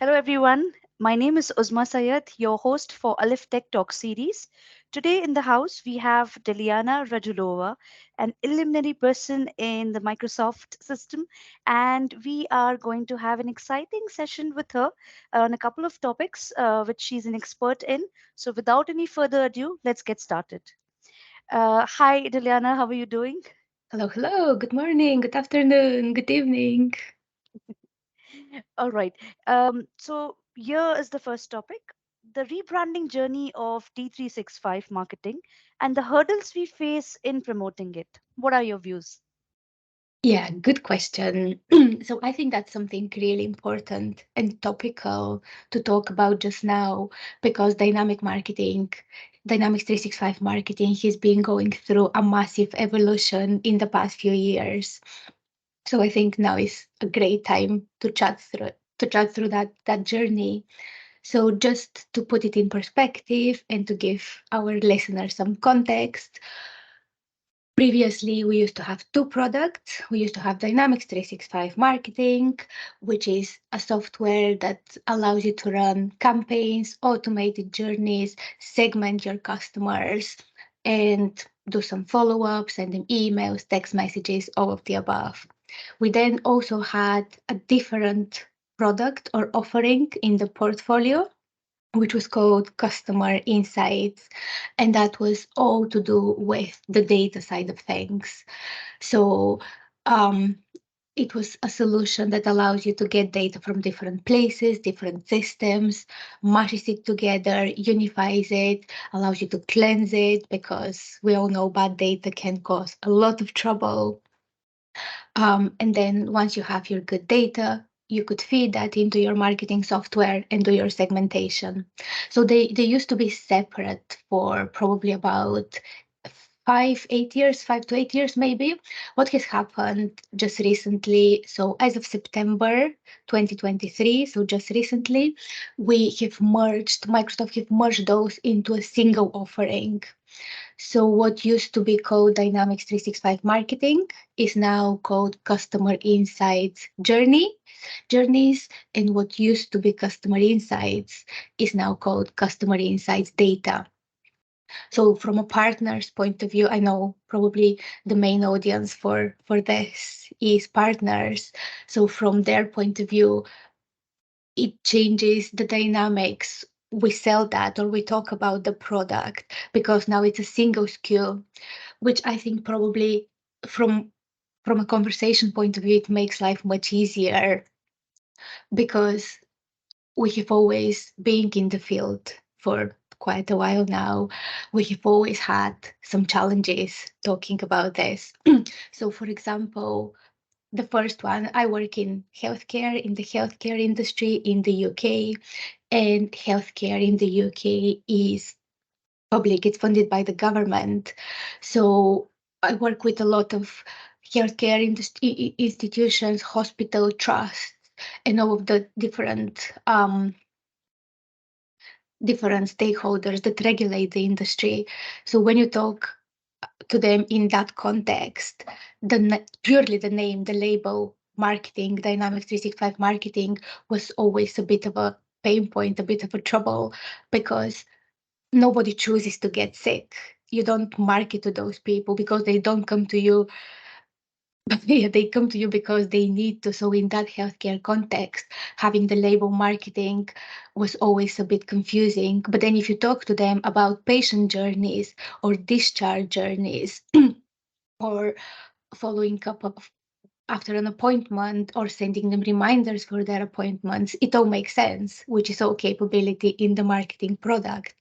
Hello, everyone. My name is Uzma Sayed, your host for Alif Tech Talk series. Today in the house, we have Dilyana Radulova, an preliminary person in the Microsoft system, and we are going to have an exciting session with her on a couple of topics which she's an expert in. So, without any further ado, let's get started. Hi, Dilyana, how are you doing? Hello, hello. Good morning, good afternoon, good evening. All right. So here is the first topic, the rebranding journey of D365 marketing and the hurdles we face in promoting it. What are your views? Yeah, good question. So I think that's something really important and topical to talk about just now because Dynamics 365 marketing has been going through a massive evolution in the past few years. So I think now is a great time to chat through that journey. So just to put it in perspective and to give our listeners some context, previously, we used to have two products. We used to have Dynamics 365 Marketing, which is a software that allows you to run campaigns, automated journeys, segment your customers, and do some follow ups, send them emails, text messages, all of the above. We then also had a different product or offering in the portfolio, which was called Customer Insights. And that was all to do with the data side of things. So um, it was a solution that allows you to get data from different places, different systems, mashes it together, unifies it, allows you to cleanse it because we all know bad data can cause a lot of trouble. And then once you have your good data, you could feed that into your marketing software and do your segmentation. So they used to be separate for probably about 5 to 8 years, 5 to 8 years maybe. What has happened just recently? So as of September 2023, so just recently, Microsoft have merged those into a single offering. So what used to be called Dynamics 365 Marketing is now called Customer Insights Journeys, and what used to be Customer Insights is now called Customer Insights Data. So from a partner's point of view, I know probably the main audience for this is partners. So from their point of view, it changes the dynamics. We sell that or we talk about the product because now it's a single SKU, which I think probably from from a conversation point of view, it makes life much easier because we have always been in the field for quite a while now. We have always had some challenges talking about this. So, for example, the first one, I work in the healthcare industry in the UK, and healthcare in the UK is public, it's funded by the government. So I work with a lot of institutions, hospital trusts, and all of the different stakeholders that regulate the industry. So when you talk to them in that context, purely the name, the label, marketing, Dynamics 365 marketing was always a bit of a pain point, a bit of a trouble because nobody chooses to get sick. You don't market to those people because they don't come to you, but they come to you because they need to. So in that healthcare context, having the label marketing was always a bit confusing. But then if you talk to them about patient journeys or discharge journeys or following up after an appointment or sending them reminders for their appointments, it all makes sense, which is all capability in the marketing product.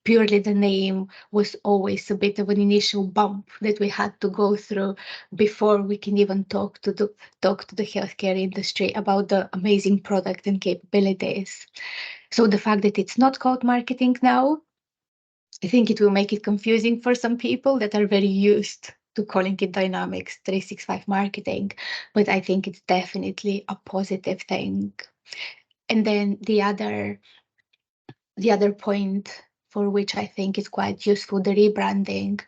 Purely the name was always a bit of an initial bump that we had to go through before we can even talk to the healthcare industry about the amazing product and capabilities. So the fact that it's not called marketing now, I think it will make it confusing for some people that are very used to calling it Dynamics 365 marketing, but I think it's definitely a positive thing. And then the other point for which I think is quite useful, the rebranding,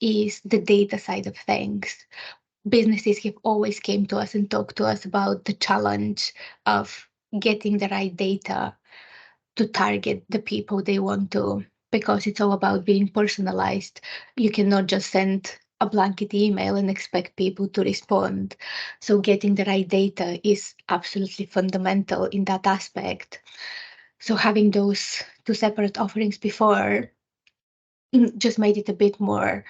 is the data side of things. Businesses have always came to us and talked to us about the challenge of getting the right data to target the people they want to, because it's all about being personalized. You cannot just send a blanket email and expect people to respond. So getting the right data is absolutely fundamental in that aspect. So having those two separate offerings before just made it a bit more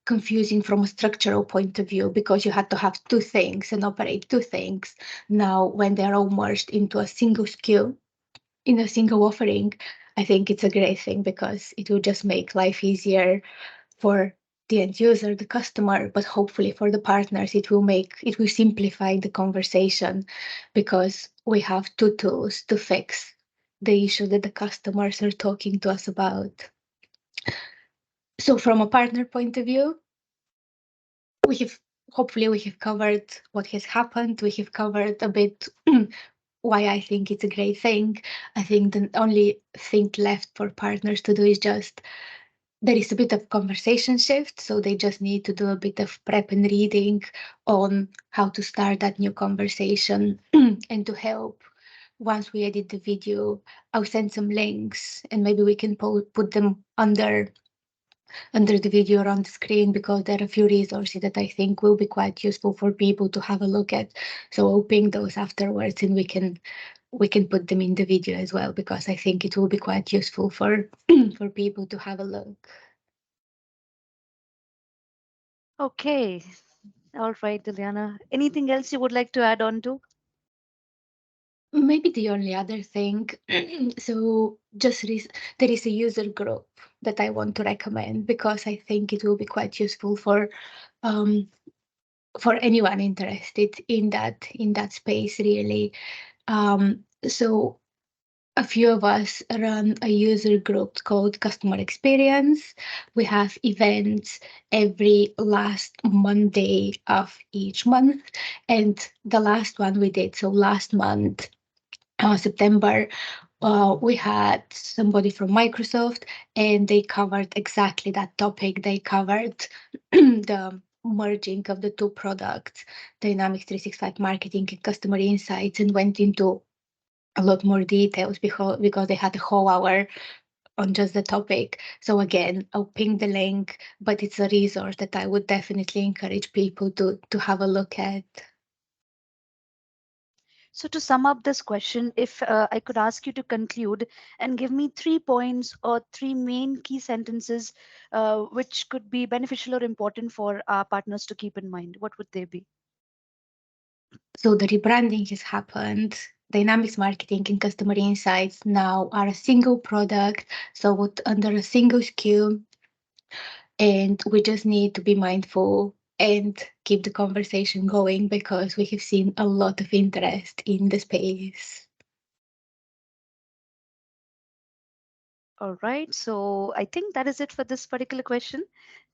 confusing from a structural point of view, because you had to have two things and operate two things. Now, when they're all merged into a single SKU, in a single offering, I think it's a great thing because it will just make life easier for the end user, the customer, but hopefully for the partners, it will simplify the conversation because we have two tools to fix the issue that the customers are talking to us about. So from a partner point of view, we have hopefully we have covered what has happened. We have covered a bit why I think it's a great thing. I think the only thing left for partners to do is just there is a bit of conversation shift, so they just need to do a bit of prep and reading on how to start that new conversation and to help. Once we edit the video, I'll send some links and maybe we can put them under the video or on the screen, because there are a few resources that I think will be quite useful for people to have a look at. So I'll ping those afterwards and we can put them in the video as well, because I think it will be quite useful for for people to have a look. Okay. All right, Dilyana. Anything else you would like to add on to? Maybe the only other thing, so there is a user group that I want to recommend because I think it will be quite useful um, for anyone interested in that space really. So a few of us run a user group called Customer Experience. We have events every last Monday of each month, and the last one we did, so last month, September, we had somebody from Microsoft and they covered exactly that topic. They covered the merging of the two products, Dynamics 365 Marketing and Customer Insights, and went into a lot more details because they had a whole hour on just the topic. So again, I'll ping the link, but it's a resource that I would definitely encourage people to have a look at. So, to sum up this question, if I could ask you to conclude and give me 3 points or three main key sentences which could be beneficial or important for our partners to keep in mind, what would they be? So the rebranding has happened. Dynamics marketing and customer insights now are a single product, so under a single SKU, and we just need to be mindful and keep the conversation going because we have seen a lot of interest in the space. All right. So, I think that is it for this particular question.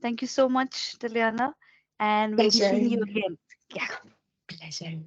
Thank you so much, Dilyana. And we'll be seeing Pleasure. you again. Yeah. Pleasure.